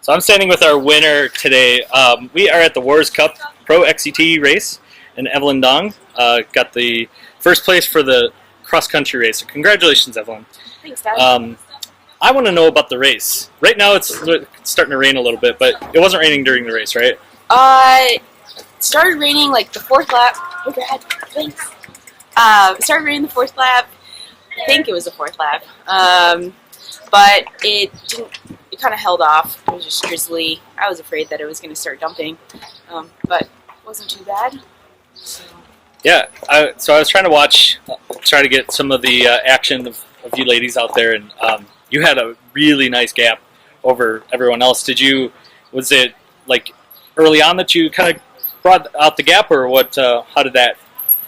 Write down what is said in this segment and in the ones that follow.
So I'm standing with our winner today. We are at the WORS Pro XCT race, and Evelyn Dong got the first place for the cross-country race. So congratulations, Evelyn. Thanks, Dad. I want to know about the race. Right now it's starting to rain a little bit, but it wasn't raining during the race, right? It started raining like the fourth lap. Oh, Dad, thanks. It started raining the fourth lap. I think it was the fourth lap. But it didn't. It kind of held off. It was just drizzly. I was afraid that it was going to start dumping, but it wasn't too bad. So. Yeah. So I was trying to try to get some of the action of you ladies out there, and you had a really nice gap over everyone else. Was it like early on that you kind of brought out the gap, or what? How'd that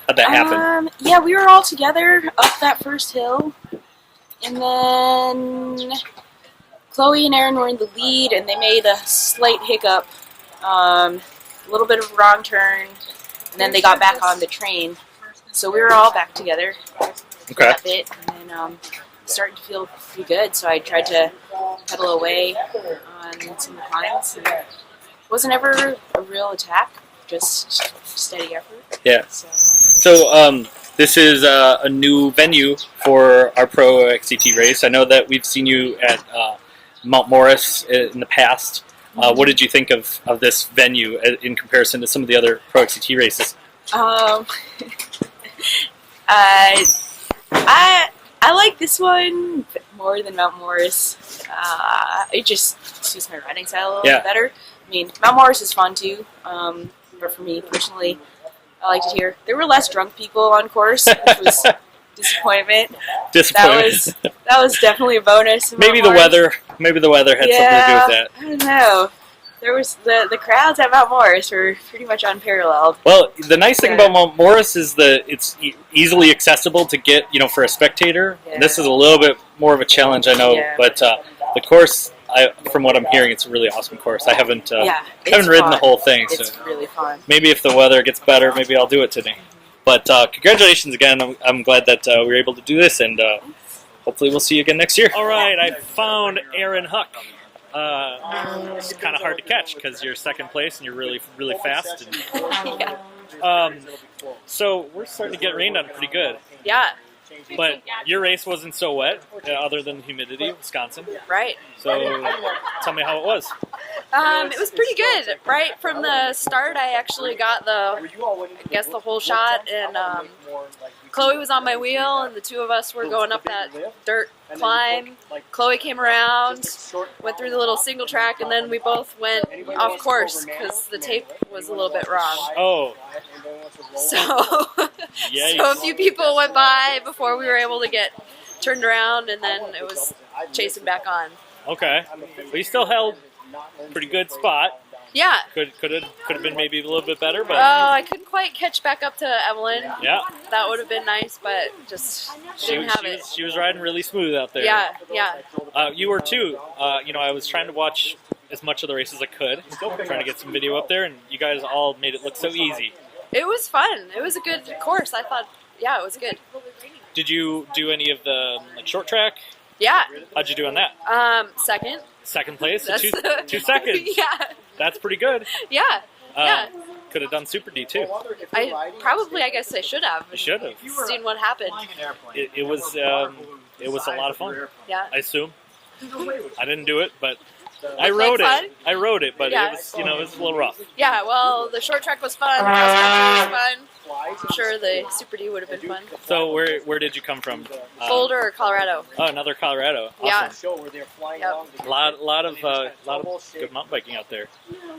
happen? Yeah, we were all together up that first hill, and then Chloe and Aaron were in the lead, and they made a slight hiccup, a little bit of a wrong turn, and then they got back on the train. So we were all back together for that bit, and then starting to feel pretty good. So I tried to pedal away on some of the climbs. And it wasn't ever a real attack, just steady effort. Yeah. So this is a new venue for our Pro XCT race. I know that we've seen you at Mount Morris in the past. What did you think of this venue in comparison to some of the other Pro XCT races? I like this one more than Mount Morris. It just suits my riding style a little bit better. I mean, Mount Morris is fun too, but for me personally, I liked it here. There were less drunk people on course, which was disappointment. That was definitely a bonus. Maybe the weather had something to do with that. I don't know. There was the crowds at Mount Morris were pretty much unparalleled. Well, the nice thing about Mount Morris is that it's easily accessible to get, for a spectator. Yeah. This is a little bit more of a challenge, I know, but the course, from what I'm hearing, it's a really awesome course. I haven't ridden the whole thing, so it's really fun. Maybe if the weather gets better, maybe I'll do it today. But congratulations again. I'm glad that we were able to do this, and hopefully we'll see you again next year. All right, I found Aaron Huck. It's kind of hard to catch because you're second place and you're really, really fast. And, so we're starting to get rained on pretty good. Yeah. But your race wasn't so wet, other than the humidity of Wisconsin. Right. So tell me how it was. It was pretty good. Right from the start, I actually got the whole shot, and Chloe was on my wheel, and the two of us were going up that dirt climb. Chloe came around, went through the little single track, and then we both went off course because the tape was a little bit wrong. Oh. So a few people went by before we were able to get turned around, and then it was chasing back on. Okay. But you still held a pretty good spot. Yeah. Could have been maybe a little bit better, but I couldn't quite catch back up to Evelyn. Yeah. That would have been nice, but just didn't have it. She was riding really smooth out there. Yeah. You were too. I was trying to watch as much of the race as I could, trying to get some video up there, and you guys all made it look so easy. It was fun. It was a good course. I thought, it was good. Did you do any of the short track? Yeah. How'd you do on that? Second. Second place? So 2 seconds. Yeah. That's pretty good. Yeah. Could have done Super D too. I guess I should have. You should have. Seen what happened. It was a lot of fun. Yeah. I assume. I didn't do it, but I rode it, but it was it was a little rough. Yeah, well, the short track was fun, the cross country was fun. I'm sure the Super D would have been fun. So where did you come from? Boulder or Colorado? Oh, another Colorado. Awesome. Yeah. A lot of good mountain biking out there.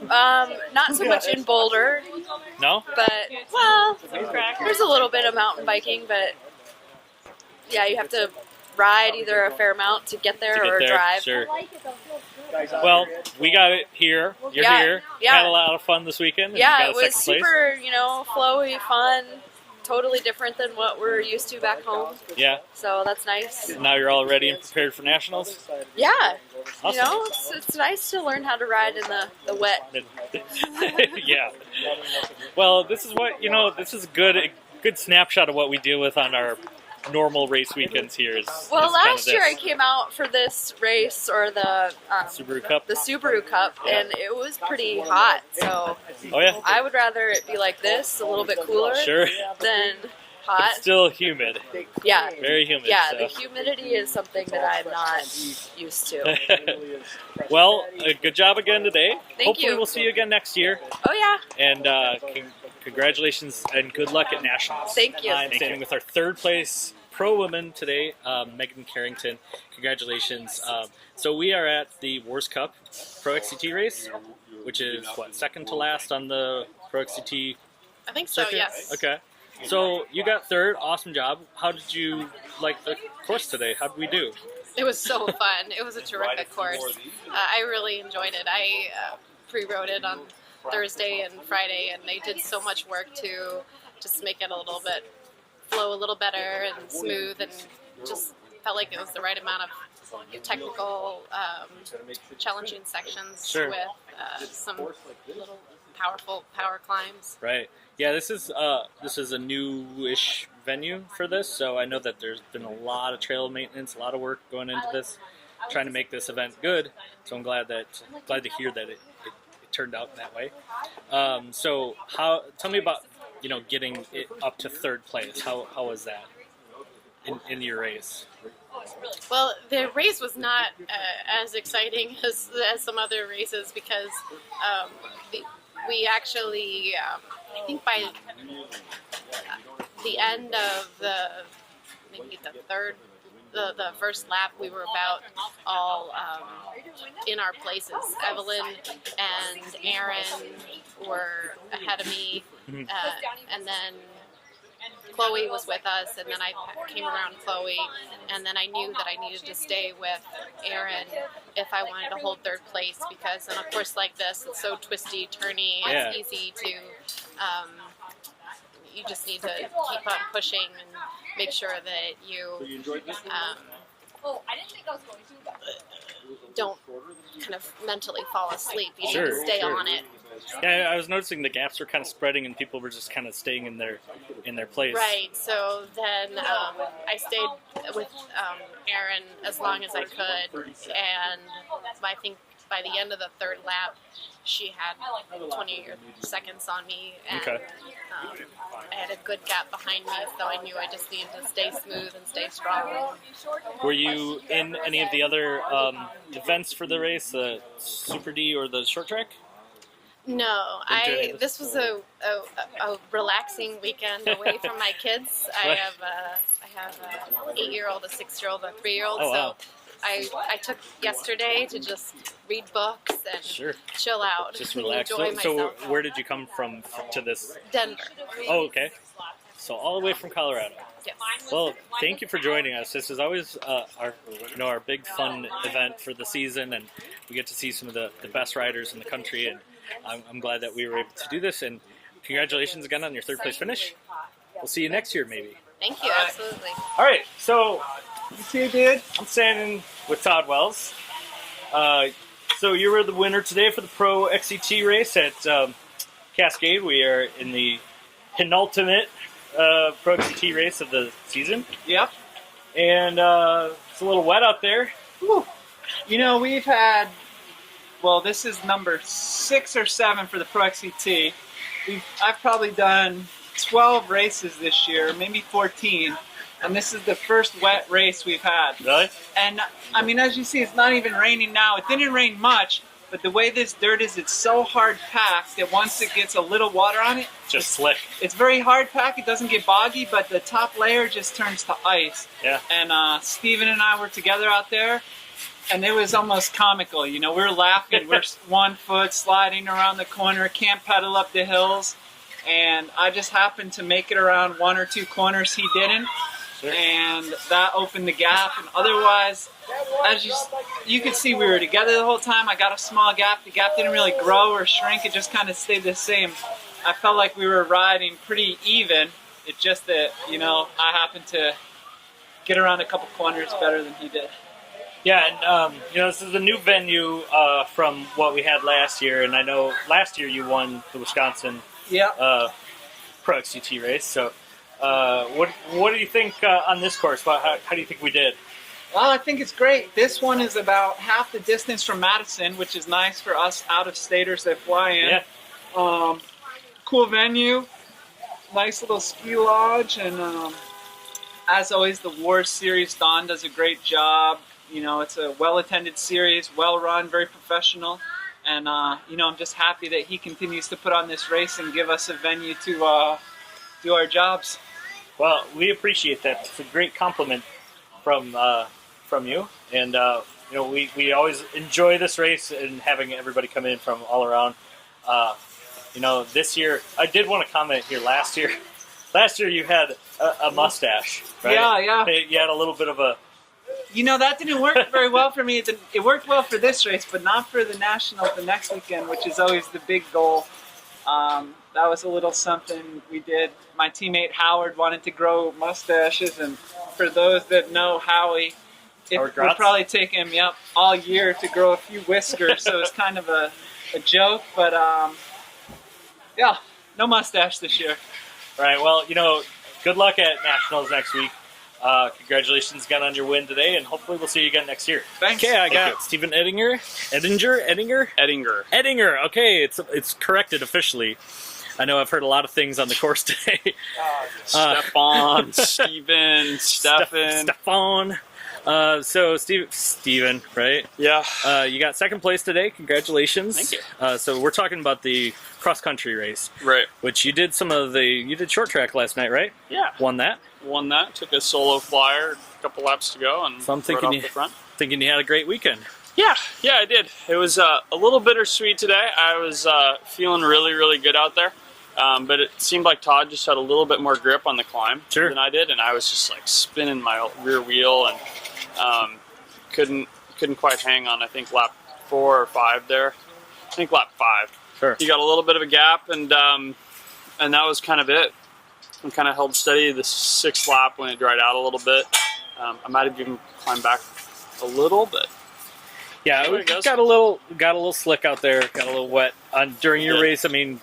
Not so much in Boulder. No? But there's a little bit of mountain biking, but yeah, you have to ride either a fair amount to get there or drive. Sure. Well, we got it here. You're here. Yeah. Had a lot of fun this weekend. And yeah, you got it was super, flowy, fun, totally different than what we're used to back home. Yeah. So that's nice. And now you're all ready and prepared for nationals? Yeah. Awesome. It's nice to learn how to ride in the wet. Yeah. Well, this is what, this is a good snapshot of what we deal with on our normal race weekends here. Well, last year I came out for this race, or the Subaru Cup. the Subaru Cup, and it was pretty hot. So Oh yeah. I would rather it be like this, a little bit cooler, Sure. than hot. It's still humid. Yeah. Very humid. Yeah, so. the humidity is something that I'm not used to. Well, good job again today. Thank Hopefully you. we'll see you again next year. Oh yeah. And congratulations and good luck at Nationals. Thank you. I'm standing with our third place pro woman today, Megan Carrington. Congratulations. So we are at the WORS Cup Pro XCT race, which is, what, second to last on the Pro XCT I think so, circuit? yes. Okay. So you got third. Awesome job. How did you like the course today? How did we do? It was so fun. It was a terrific course. I really enjoyed it. I pre-rode it on Thursday and Friday, and they did so much work to just make it a little bit flow a little better and smooth, and just felt like it was the right amount of technical, challenging sections Sure. with some little powerful power climbs. Right. Yeah, this is a newish venue for this, so I know that there's been a lot of trail maintenance, a lot of work going into this, trying to make this event good. So I'm glad to hear that it turned out that way. So tell me about getting it up to third place. How was that in your race? Well, the race was not as exciting as some other races, because we actually, I think by the end of maybe the first lap, we were about all in our places. Evelyn and Aaron were ahead of me, and then Chloe was with us, and then I came around Chloe, and then I knew that I needed to stay with Aaron if I wanted to hold third place, because in a course like this, it's so twisty, turny, it's easy to, you just need to keep on pushing and make sure that you don't kind of mentally fall asleep. You need to stay on it. Yeah, I was noticing the gaps were kind of spreading, and people were just kind of staying in their place. Right. So then I stayed with Erin as long as I could, and I think by the end of the third lap, she had 20 seconds on me, and I had a good gap behind me, so I knew I just needed to stay smooth and stay strong. Were you in any of the other events for the race, the Super D or the short track? No, this was a relaxing weekend away from my kids. I have an 8-year-old, a 6-year-old, a 3-year-old. Oh, wow. So I took yesterday to just read books and chill out, just and relax. enjoy myself. So where did you come from to this? Denver. Oh, okay. So all the way from Colorado. Yes. Well, thank you for joining us. This is always our big fun event for the season, and we get to see some of the best riders in the country, and I'm glad that we were able to do this, and congratulations again on your third place finish. We'll see you next year, maybe. Thank you, absolutely. All right, so you see, dude, I'm standing with Todd Wells. So you were the winner today for the Pro XCT race at Cascade. We are in the penultimate Pro XCT race of the season. Yep. And it's a little wet out there. Whew. We've had, well, this is number 6 or 7 for the Pro XCT. I've probably done 12 races this year, maybe 14, and this is the first wet race we've had. Really? And, I mean, as you see, it's not even raining now. It didn't rain much, but the way this dirt is, it's so hard packed that once it gets a little water on it, just slick. It's very hard packed. It doesn't get boggy, but the top layer just turns to ice. Yeah. And Steven and I were together out there, and it was almost comical. We were laughing. We're 1 foot sliding around the corner, can't pedal up the hills, and I just happened to make it around 1 or 2 corners. He didn't. Sure. And that opened the gap, and otherwise, as you could see, we were together the whole time. I got a small gap. The gap didn't really grow or shrink. It just kind of stayed the same. I felt like we were riding pretty even. It's just that, I happened to get around a couple corners better than he did. Yeah, and this is a new venue from what we had last year, and I know last year you won the Wisconsin Pro XCT race. So What do you think on this course? How do you think we did? Well, I think it's great. This one is about half the distance from Madison, which is nice for us out-of-staters that fly in. Yeah. Cool venue, nice little ski lodge, and as always, the WORS series, Don does a great job. You know, it's a well-attended series, well-run, very professional, and you know, I'm just happy that he continues to put on this race and give us a venue to do our jobs. Well, we appreciate that. It's a great compliment from you, and you know, we always enjoy this race and having everybody come in from all around. You know, this year, I did want to comment here. Last year you had a mustache, right? Yeah. You had a little bit of a... You know, that didn't work very well for me. It worked well for this race, but not for the Nationals the next weekend, which is always the big goal. That was a little something we did. My teammate Howard wanted to grow mustaches, and for those that know Howie, it would probably take him all year to grow a few whiskers, so it's kind of a joke, but yeah, no mustache this year. All right, well, you know, good luck at Nationals next week. Congratulations again on your win today, and hopefully we'll see you again next year. Thanks. Okay, I got Stephen Ettinger. Okay, it's corrected officially. I know I've heard a lot of things on the course today. Stefan, Steven, Stefan. So Steven, right? Yeah. You got second place today. Congratulations. Thank you. So we're talking about the cross country race, Right. which you did short track last night, right? Yeah. Won that. Won that. Took a solo flyer, a couple laps to go, and So I'm rode thinking off the front. Thinking you had a great weekend. Yeah, I did. It was a little bittersweet today. I was feeling really, really good out there, but it seemed like Todd just had a little bit more grip on the climb than I did, and I was just like spinning my rear wheel and couldn't quite hang on. I think lap 4 or 5 there. I think lap 5. Sure. He got a little bit of a gap, and that was kind of it. I kind of held steady the 6th lap when it dried out a little bit. I might have even climbed back a little bit. Yeah, it got a little slick out there. Got a little wet during your race. I mean,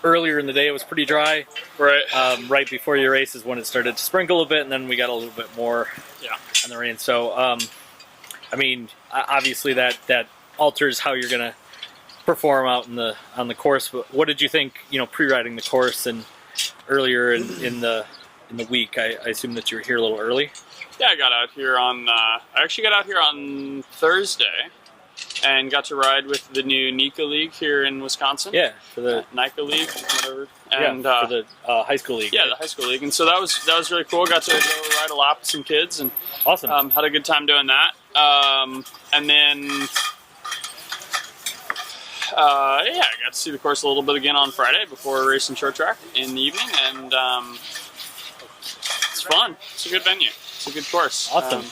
earlier in the day it was pretty dry. Right. Right before your race is when it started to sprinkle a bit, and then we got a little bit more on the rain. So, I mean, obviously that alters how you're gonna perform out on the course. But what did you think? You know, pre-riding the course and earlier in the week. I assume that you were here a little early. Yeah, I got out here I actually got out here on Thursday and got to ride with the new NICA League here in Wisconsin. Yeah, for the NICA League, whatever. And for the high school league. Yeah, the high school league, and so that was really cool. Got to go ride a lap with some kids, and awesome. Had a good time doing that. And then I got to see the course a little bit again on Friday before racing short track in the evening, and it's fun. It's a good venue. It's a good course. Awesome.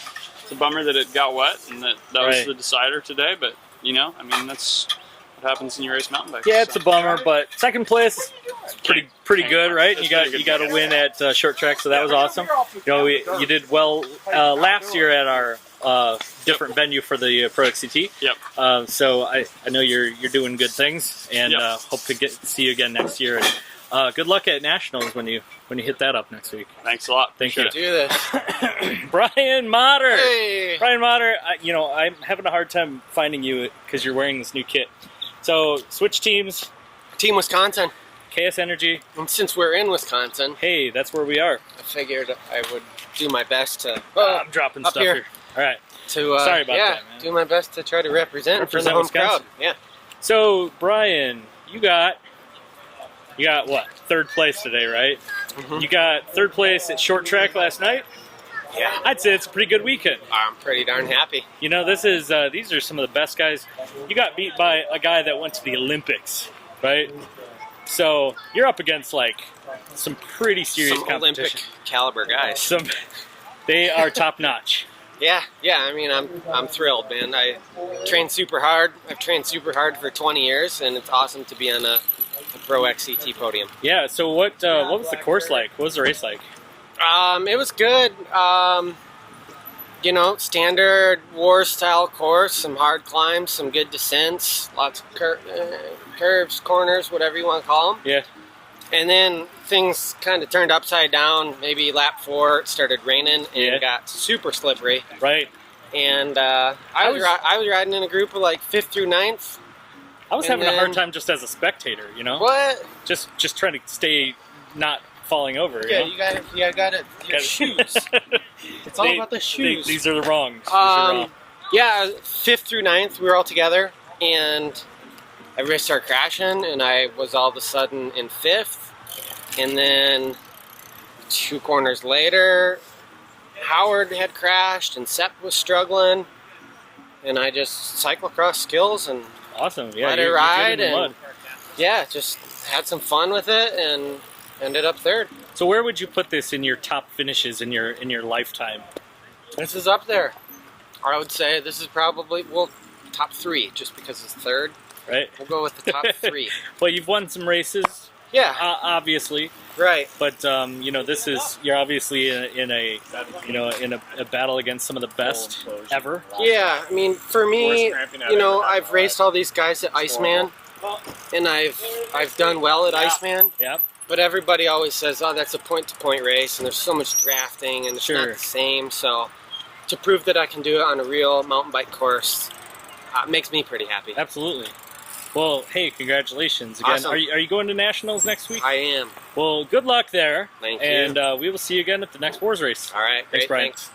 It's a bummer that it got wet and that was the decider today, but you know, I mean, that's what happens when you race mountain bikes. Yeah, it's a bummer, but second place is pretty good, right? You got a win at short track, so that was awesome. You know, you did well last year at our different venue for the Pro XCT. Yep. So I know you're doing good things, and hope to see you again next year. And good luck at Nationals when you hit that up next week. Thanks a lot. Thank you. Do this. Brian Motter. Hey. Brian Motter. You know, I'm having a hard time finding you because you're wearing this new kit. So switch teams. Team Wisconsin. KS Energy. And since we're in Wisconsin, hey, that's where we are. I figured I would do my best to. I'm dropping stuff here. All right. Sorry about that, man. Do my best to try to represent for the home Wisconsin. crowd. Yeah. So Brian, you got what? 3rd place today, right? Mm-hmm. You got 3rd place at short track last night. Yeah. I'd say it's a pretty good weekend. I'm pretty darn happy. You know, these are some of the best guys. You got beat by a guy that went to the Olympics, right? So you're up against like some pretty serious competition. Olympic caliber guys. They are top notch. Yeah. I mean, I'm thrilled, man. I trained super hard. I've trained super hard for 20 years, and it's awesome to be on a Pro XCT podium. Yeah. So what was the course like? What was the race like? It was good. You know, standard WORS style course, some hard climbs, some good descents, lots of curves, corners, whatever you want to call them. Yeah. And then things kind of turned upside down. Maybe lap 4, it started raining and it got super slippery. Right. And I was riding in a group of like 5th through 9th. I was having a hard time just as a spectator, you know? What? Just trying to stay not falling over. Yeah, you know? you got it. Your shoes. It's all about the shoes. These are the wrong. These are wrong. Yeah, 5th through 9th, we were all together, and everybody started crashing, and I was all of a sudden in 5th, and then 2 corners later, Howard had crashed, and Sepp was struggling, and I just cyclocross skills and awesome. Yeah, let it ride, and yeah, just had some fun with it, and ended up 3rd. So where would you put this in your top finishes in your lifetime? This is up there. Or I would say this is probably, well, top 3, just because it's 3rd. Right. We'll go with the top 3. Well, you've won some races. Yeah. Obviously. Right. But you know, you're obviously in a battle against some of the best ever. Yeah. I mean, for me, you know, I've raced all these guys at Iceman, and I've done well at Iceman. Yep. But everybody always says, "Oh, that's a point-to-point race, and there's so much drafting, and it's not the same." So, to prove that I can do it on a real mountain bike course, makes me pretty happy. Absolutely. Well, hey, congratulations again. Awesome. Are you going to nationals next week? I am. Well, good luck there. Thank you. And we will see you again at the next WORS race. All right. Thanks, Great. Brian. Thanks.